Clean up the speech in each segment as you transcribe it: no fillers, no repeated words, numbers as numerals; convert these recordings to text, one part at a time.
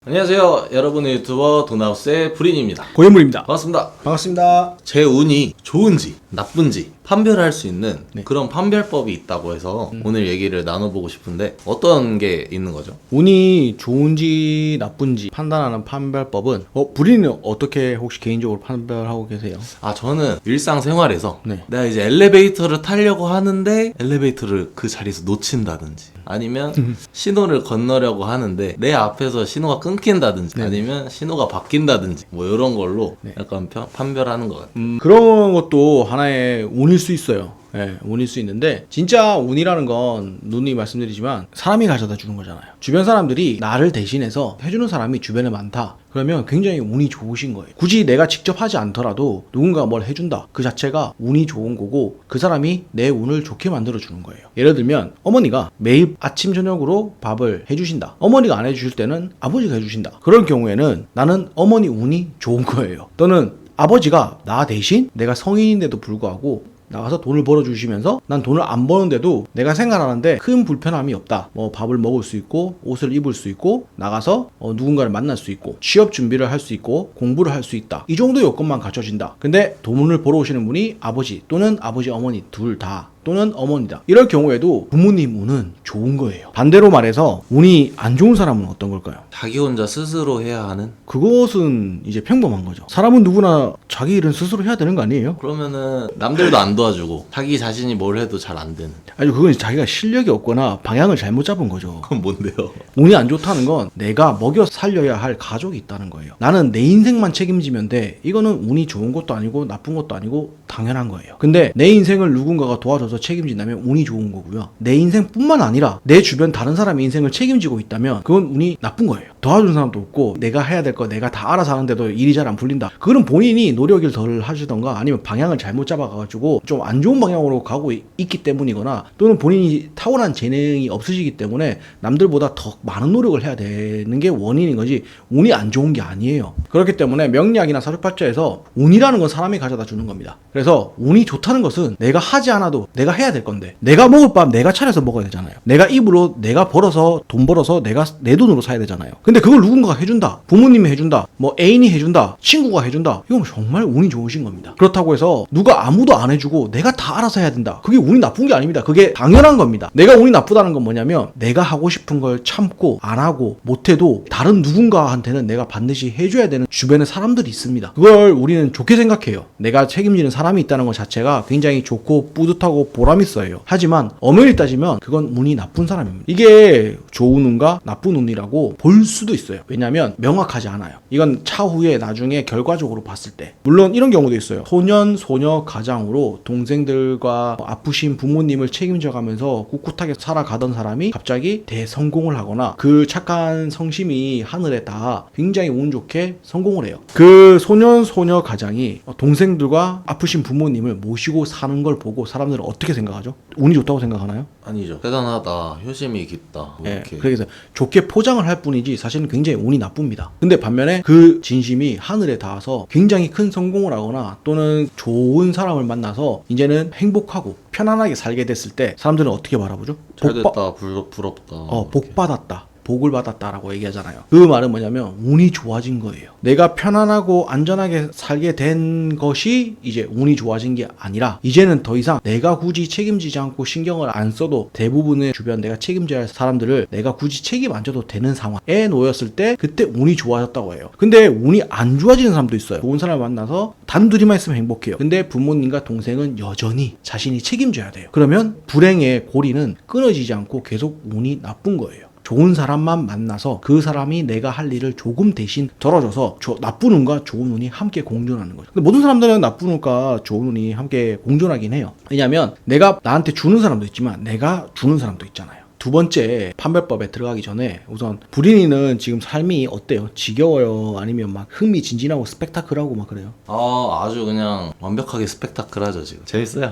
안녕하세요. 여러분의 유튜버 돈하우스의 불인입니다. 고현물입니다. 반갑습니다. 반갑습니다. 제 운이 좋은지 나쁜지 판별할 수 있는 그런 판별법이 있다고 해서 오늘 얘기를 나눠보고 싶은데 어떤 게 있는 거죠? 운이 좋은지 나쁜지 판단하는 판별법은 불인은 어떻게 혹시 개인적으로 판별하고 계세요? 저는 일상생활에서 네. 내가 이제 엘리베이터를 타려고 하는데 엘리베이터를 그 자리에서 놓친다든지 아니면 신호를 건너려고 하는데 내 앞에서 신호가 끊긴다든지 아니면 신호가 바뀐다든지 뭐 이런 걸로 약간 판별하는 것 같아요. 그런 것도 하나의 운일 수 있어요. 네, 운일 수 있는데 진짜 운이라는 건 누누이 말씀드리지만 사람이 가져다 주는 거잖아요. 주변 사람들이 나를 대신해서 해주는 사람이 주변에 많다. 그러면 굉장히 운이 좋으신 거예요. 굳이 내가 직접 하지 않더라도 누군가 뭘 해준다. 그 자체가 운이 좋은 거고 그 사람이 내 운을 좋게 만들어 주는 거예요. 예를 들면 어머니가 매일 아침 저녁으로 밥을 해주신다. 어머니가 안 해주실 때는 아버지가 해주신다. 그런 경우에는 나는 어머니 운이 좋은 거예요. 또는 아버지가 나 대신 내가 성인인데도 불구하고 나가서 돈을 벌어주시면서 난 돈을 안 버는데도 내가 생활하는데 큰 불편함이 없다. 뭐 밥을 먹을 수 있고 옷을 입을 수 있고 나가서 누군가를 만날 수 있고 취업 준비를 할 수 있고 공부를 할 수 있다. 이 정도 요건만 갖춰진다. 근데 돈을 벌어 오시는 분이 아버지 또는 아버지 어머니 둘 다 또는 어머니다. 이럴 경우에도 부모님 운은 좋은 거예요. 반대로 말해서 운이 안 좋은 사람은 어떤 걸까요? 자기 혼자 스스로 해야 하는? 그것은 이제 평범한 거죠. 사람은 누구나 자기 일은 스스로 해야 되는 거 아니에요? 그러면은 남들도 안 도와주고 자기 자신이 뭘 해도 잘 안 되는. 아니 그건 자기가 실력이 없거나 방향을 잘못 잡은 거죠. 그건 뭔데요? 운이 안 좋다는 건 내가 먹여 살려야 할 가족이 있다는 거예요. 나는 내 인생만 책임지면 돼. 이거는 운이 좋은 것도 아니고 나쁜 것도 아니고 당연한 거예요. 근데 내 인생을 누군가가 도와줘서 책임진다면 운이 좋은 거고요. 내 인생뿐만 아니라 내 주변 다른 사람의 인생을 책임지고 있다면 그건 운이 나쁜 거예요. 도와준 사람도 없고 내가 해야 될 거 내가 다 알아서 하는데도 일이 잘 안 풀린다. 그거는 본인이 노력을 덜 하시던가 아니면 방향을 잘못 잡아가지고 좀 안 좋은 방향으로 가고 있기 때문이거나 또는 본인이 타고난 재능이 없으시기 때문에 남들보다 더 많은 노력을 해야 되는 게 원인인 거지 운이 안 좋은 게 아니에요. 그렇기 때문에 명리학이나 사주팔자에서 운이라는 건 사람이 가져다 주는 겁니다. 그래서 운이 좋다는 것은 내가 하지 않아도 내가 해야 될 건데 내가 먹을 밥 내가 차려서 먹어야 되잖아요. 내가 입으로 내가 벌어서 돈 벌어서 내가 내 돈으로 사야 되잖아요. 근데 그걸 누군가가 해준다. 부모님이 해준다. 뭐 애인이 해준다. 친구가 해준다. 이건 정말 운이 좋으신 겁니다. 그렇다고 해서 누가 아무도 안 해주고 내가 다 알아서 해야 된다. 그게 운이 나쁜 게 아닙니다. 그게 당연한 겁니다. 내가 운이 나쁘다는 건 뭐냐면 내가 하고 싶은 걸 참고 안 하고 못해도 다른 누군가한테는 내가 반드시 해줘야 되는 주변에 사람들이 있습니다. 그걸 우리는 좋게 생각해요. 내가 책임지는 사람이 있다는 것 자체가 굉장히 좋고 뿌듯하고 보람 있어요. 하지만 엄연히 따지면 그건 운이 나쁜 사람입니다. 이게 좋은 운과 나쁜 운이라고 볼 수도 있어요. 왜냐하면 명확하지 않아요. 이건 차후에 나중에 결과적으로 봤을 때 물론 이런 경우도 있어요. 소년 소녀 가장으로 동생들과 아프신 부모님을 책임져 가면서 꿋꿋하게 살아가던 사람이 갑자기 대성공을 하거나 그 착한 성심이 하늘에 닿아 굉장히 운 좋게 성공을 해요. 그 소년 소녀 가장이 동생들과 아프신 부모님을 모시고 사는 걸 보고 사람들은 어떻게 생각하죠? 운이 좋다고 생각하나요? 아니죠. 대단하다. 효심이 깊다. 이렇게. 그래서 좋게 포장을 할 뿐이지 사실은 굉장히 운이 나쁩니다. 근데 반면에 그 진심이 하늘에 닿아서 굉장히 큰 성공을 하거나 또는 좋은 사람을 만나서 이제는 행복하고 편안하게 살게 됐을 때 사람들은 어떻게 바라보죠? 잘됐다. 부럽다. 복 받았다. 복을 받았다라고 얘기하잖아요. 그 말은 뭐냐면 운이 좋아진 거예요. 내가 편안하고 안전하게 살게 된 것이 이제 운이 좋아진 게 아니라 이제는 더 이상 내가 굳이 책임지지 않고 신경을 안 써도 대부분의 주변 내가 책임져야 할 사람들을 내가 굳이 책임 안 져도 되는 상황에 놓였을 때 그때 운이 좋아졌다고 해요. 근데 운이 안 좋아지는 사람도 있어요. 좋은 사람을 만나서 단둘이만 있으면 행복해요. 근데 부모님과 동생은 여전히 자신이 책임져야 돼요. 그러면 불행의 고리는 끊어지지 않고 계속 운이 나쁜 거예요. 좋은 사람만 만나서 그 사람이 내가 할 일을 조금 대신 덜어줘서 나쁜 운과 좋은 운이 함께 공존하는 거죠. 근데 모든 사람들은 나쁜 운과 좋은 운이 함께 공존하긴 해요. 왜냐하면 내가 나한테 주는 사람도 있지만 내가 주는 사람도 있잖아요. 두 번째 판별법에 들어가기 전에 우선 불인이는 지금 삶이 어때요? 지겨워요? 아니면 막 흥미진진하고 스펙타클하고 막 그래요? 아주 그냥 완벽하게 스펙타클하죠 지금. 재밌어요.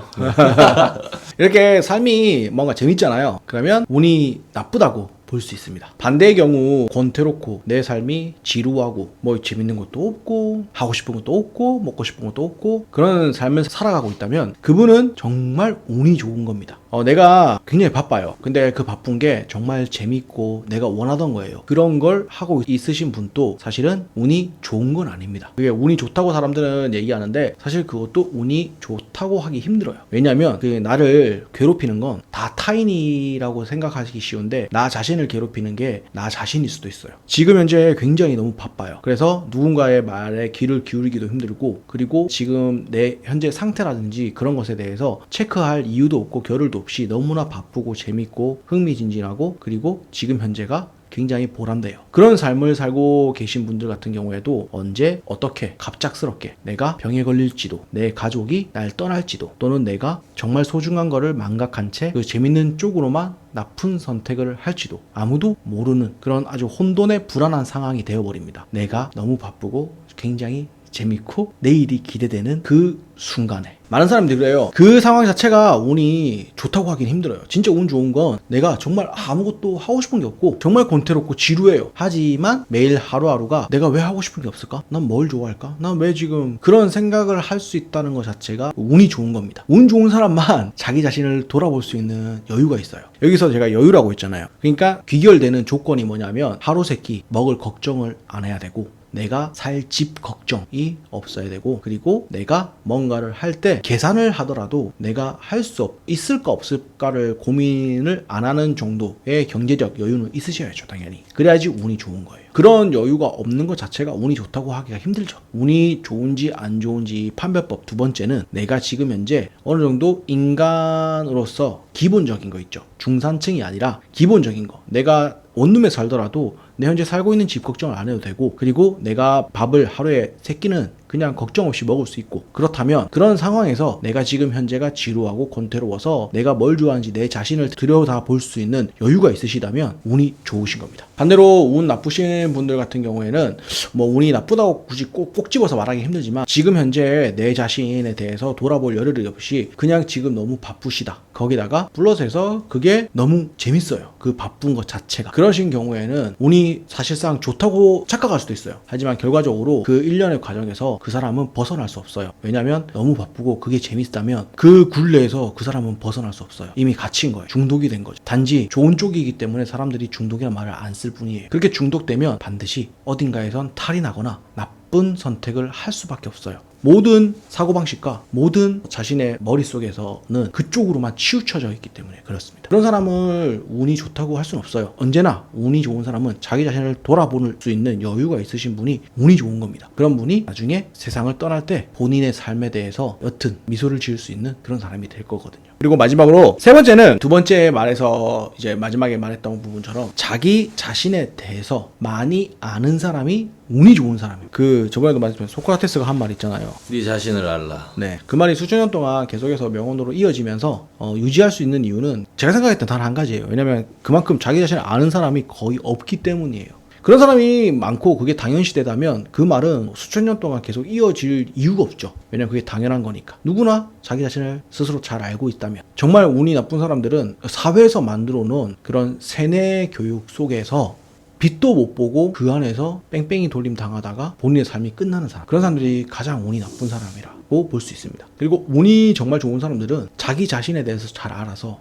이렇게 삶이 뭔가 재밌잖아요. 그러면 운이 나쁘다고 볼 수 있습니다. 반대의 경우 권태롭고 내 삶이 지루하고 뭐 재밌는 것도 없고 하고 싶은 것도 없고 먹고 싶은 것도 없고 그런 삶을 살아가고 있다면 그분은 정말 운이 좋은 겁니다. 내가 굉장히 바빠요. 근데 그 바쁜 게 정말 재밌고 내가 원하던 거예요. 그런 걸 하고 있으신 분도 사실은 운이 좋은 건 아닙니다. 그게 운이 좋다고 사람들은 얘기하는데 사실 그것도 운이 좋다고 하기 힘들어요. 왜냐면 그 나를 괴롭히는 건 다 타인이라고 생각하기 쉬운데 나 자신을 괴롭히는 게 나 자신일 수도 있어요. 지금 현재 굉장히 너무 바빠요. 그래서 누군가의 말에 귀를 기울이기도 힘들고 그리고 지금 내 현재 상태라든지 그런 것에 대해서 체크할 이유도 없고 겨를도 없이 너무나 바쁘고 재밌고 흥미진진하고 그리고 지금 현재가 굉장히 보람돼요. 그런 삶을 살고 계신 분들 같은 경우에도 언제 어떻게 갑작스럽게 내가 병에 걸릴지도 내 가족이 날 떠날지도 또는 내가 정말 소중한 거를 망각한 채 그 재밌는 쪽으로만 나쁜 선택을 할지도 아무도 모르는 그런 아주 혼돈의 불안한 상황이 되어버립니다. 내가 너무 바쁘고 굉장히 재밌고 내일이 기대되는 그 순간에 많은 사람들이 그래요. 그 상황 자체가 운이 좋다고 하긴 힘들어요. 진짜 운 좋은 건 내가 정말 아무것도 하고 싶은 게 없고 정말 권태롭고 지루해요. 하지만 매일 하루하루가 내가 왜 하고 싶은 게 없을까? 난 뭘 좋아할까? 난 왜 지금 그런 생각을 할 수 있다는 것 자체가 운이 좋은 겁니다. 운 좋은 사람만 자기 자신을 돌아볼 수 있는 여유가 있어요. 여기서 제가 여유라고 했잖아요. 그러니까 귀결되는 조건이 뭐냐면 하루 세끼 먹을 걱정을 안 해야 되고 내가 살 집 걱정이 없어야 되고 그리고 내가 뭔가를 할 때 계산을 하더라도 내가 할 수 있을까 없을까를 고민을 안 하는 정도의 경제적 여유는 있으셔야죠. 당연히 그래야지 운이 좋은 거예요. 그런 여유가 없는 것 자체가 운이 좋다고 하기가 힘들죠. 운이 좋은지 안 좋은지 판별법 두 번째는 내가 지금 현재 어느 정도 인간으로서 기본적인 거 있죠. 중산층이 아니라 기본적인 거 내가 원룸에 살더라도 내 현재 살고 있는 집 걱정을 안 해도 되고 그리고 내가 밥을 하루에 3끼는 그냥 걱정 없이 먹을 수 있고 그렇다면 그런 상황에서 내가 지금 현재가 지루하고 권태로워서 내가 뭘 좋아하는지 내 자신을 들여다 볼 수 있는 여유가 있으시다면 운이 좋으신 겁니다. 반대로 운 나쁘신 분들 같은 경우에는 뭐 운이 나쁘다고 굳이 꼭 집어서 말하기 힘들지만 지금 현재 내 자신에 대해서 돌아볼 여유를 없이 그냥 지금 너무 바쁘시다. 거기다가 플러스 해서 그게 너무 재밌어요. 그 바쁜 것 자체가. 그러신 경우에는 운이 사실상 좋다고 착각할 수도 있어요. 하지만 결과적으로 그 일련의 과정에서 그 사람은 벗어날 수 없어요. 왜냐면 너무 바쁘고 그게 재밌다면 그 굴레에서 그 사람은 벗어날 수 없어요. 이미 갇힌 거예요. 중독이 된 거죠. 단지 좋은 쪽이기 때문에 사람들이 중독이라는 말을 안 쓸 뿐이에요. 그렇게 중독되면 반드시 어딘가에선 탈이 나거나 나쁜 선택을 할 수밖에 없어요. 모든 사고방식과 모든 자신의 머릿속에서는 그쪽으로만 치우쳐져 있기 때문에 그렇습니다. 그런 사람을 운이 좋다고 할 수는 없어요. 언제나 운이 좋은 사람은 자기 자신을 돌아볼 수 있는 여유가 있으신 분이 운이 좋은 겁니다. 그런 분이 나중에 세상을 떠날 때 본인의 삶에 대해서 여튼 미소를 지을 수 있는 그런 사람이 될 거거든요. 그리고 마지막으로 세 번째는 두 번째 말에서 이제 마지막에 말했던 부분처럼 자기 자신에 대해서 많이 아는 사람이 운이 좋은 사람이에요. 저번에도 말했지만 소크라테스가 한 말 있잖아요. 네 자신을 알라. 네, 그 말이 수천 년 동안 계속해서 명언으로 이어지면서 유지할 수 있는 이유는 제가 생각했던 단 한 가지예요. 왜냐면 그만큼 자기 자신을 아는 사람이 거의 없기 때문이에요. 그런 사람이 많고 그게 당연시되다면 그 말은 수천 년 동안 계속 이어질 이유가 없죠. 왜냐면 그게 당연한 거니까. 누구나 자기 자신을 스스로 잘 알고 있다면 정말 운이 나쁜 사람들은 사회에서 만들어 놓은 그런 세뇌 교육 속에서 빛도 못 보고 그 안에서 뺑뺑이 돌림 당하다가 본인의 삶이 끝나는 사람, 그런 사람들이 가장 운이 나쁜 사람이라고 볼 수 있습니다. 그리고 운이 정말 좋은 사람들은 자기 자신에 대해서 잘 알아서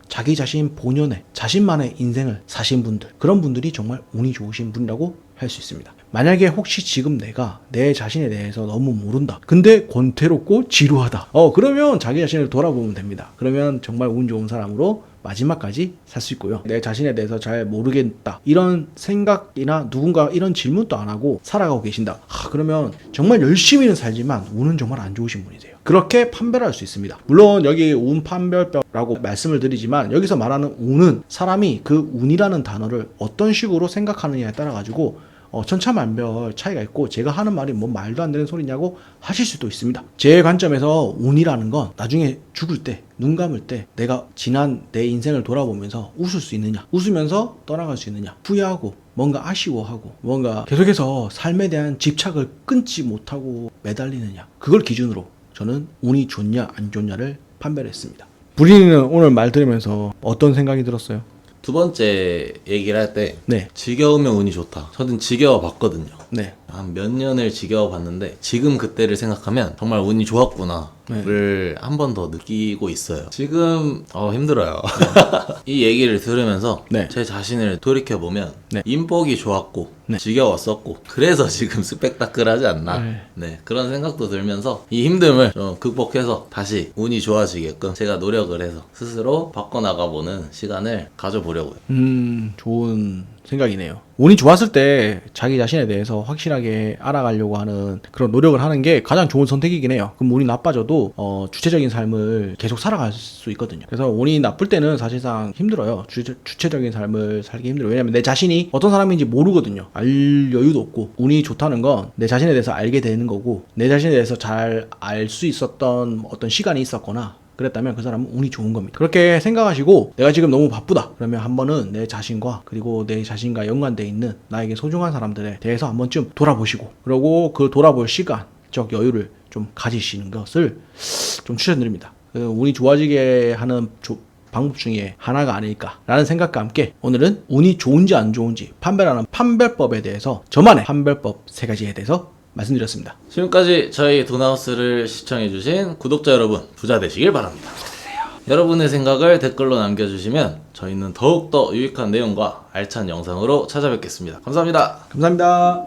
자기 자신 본연의 자신만의 인생을 사신 분들, 그런 분들이 정말 운이 좋으신 분이라고 할 수 있습니다. 만약에 혹시 지금 내가 내 자신에 대해서 너무 모른다, 근데 권태롭고 지루하다, 그러면 자기 자신을 돌아보면 됩니다. 그러면 정말 운 좋은 사람으로 마지막까지 살 수 있고요. 내 자신에 대해서 잘 모르겠다, 이런 생각이나 누군가 이런 질문도 안 하고 살아가고 계신다, 그러면 정말 열심히는 살지만 운은 정말 안 좋으신 분이세요. 그렇게 판별할 수 있습니다. 물론 여기 운 판별법이라고 말씀을 드리지만 여기서 말하는 운은 사람이 그 운이라는 단어를 어떤 식으로 생각하느냐에 따라 가지고 천차만별 차이가 있고, 제가 하는 말이 뭐 말도 안 되는 소리냐고 하실 수도 있습니다. 제 관점에서 운이라는 건 나중에 죽을 때, 눈 감을 때 내가 지난 내 인생을 돌아보면서 웃을 수 있느냐, 웃으면서 떠나갈 수 있느냐, 후회하고 뭔가 아쉬워하고 뭔가 계속해서 삶에 대한 집착을 끊지 못하고 매달리느냐, 그걸 기준으로 저는 운이 좋냐 안 좋냐를 판별했습니다. 부린이는 오늘 말 들으면서 어떤 생각이 들었어요? 두 번째 얘기를 할 때 네. 지겨우면 운이 좋다. 저는 지겨워 봤거든요. 네. 한 몇 년을 지겨워 봤는데 지금 그때를 생각하면 정말 운이 좋았구나를 한 번 더 느끼고 있어요. 지금 힘들어요. 이 얘기를 들으면서 네. 제 자신을 돌이켜보면 네. 인복이 좋았고 네. 지겨웠었고 그래서 지금 스펙타클하지 않나. 네. 네, 그런 생각도 들면서 이 힘듦을 좀 극복해서 다시 운이 좋아지게끔 제가 노력을 해서 스스로 바꿔나가보는 시간을 가져보려고요. 좋은 생각이네요. 운이 좋았을 때 자기 자신에 대해서 확실하게 알아가려고 하는 그런 노력을 하는 게 가장 좋은 선택이긴 해요. 그럼 운이 나빠져도 주체적인 삶을 계속 살아갈 수 있거든요. 그래서 운이 나쁠 때는 사실상 힘들어요. 주체적인 삶을 살기 힘들어요. 왜냐면 내 자신이 어떤 사람인지 모르거든요. 알 여유도 없고. 운이 좋다는 건 내 자신에 대해서 알게 되는 거고, 내 자신에 대해서 잘 알 수 있었던 어떤 시간이 있었거나 그랬다면 그 사람은 운이 좋은 겁니다. 그렇게 생각하시고 내가 지금 너무 바쁘다 그러면 한 번은 내 자신과 그리고 내 자신과 연관되어 있는 나에게 소중한 사람들에 대해서 한 번쯤 돌아보시고, 그리고 그 돌아볼 시간적 여유를 좀 가지시는 것을 좀 추천드립니다. 운이 좋아지게 하는 방법 중에 하나가 아닐까라는 생각과 함께 오늘은 운이 좋은지 안 좋은지 판별하는 판별법에 대해서, 저만의 판별법 3가지에 대해서 말씀드렸습니다. 지금까지 저희 돈하우스를 시청해주신 구독자 여러분, 부자 되시길 바랍니다. 여러분의 생각을 댓글로 남겨주시면 저희는 더욱더 유익한 내용과 알찬 영상으로 찾아뵙겠습니다. 감사합니다. 감사합니다.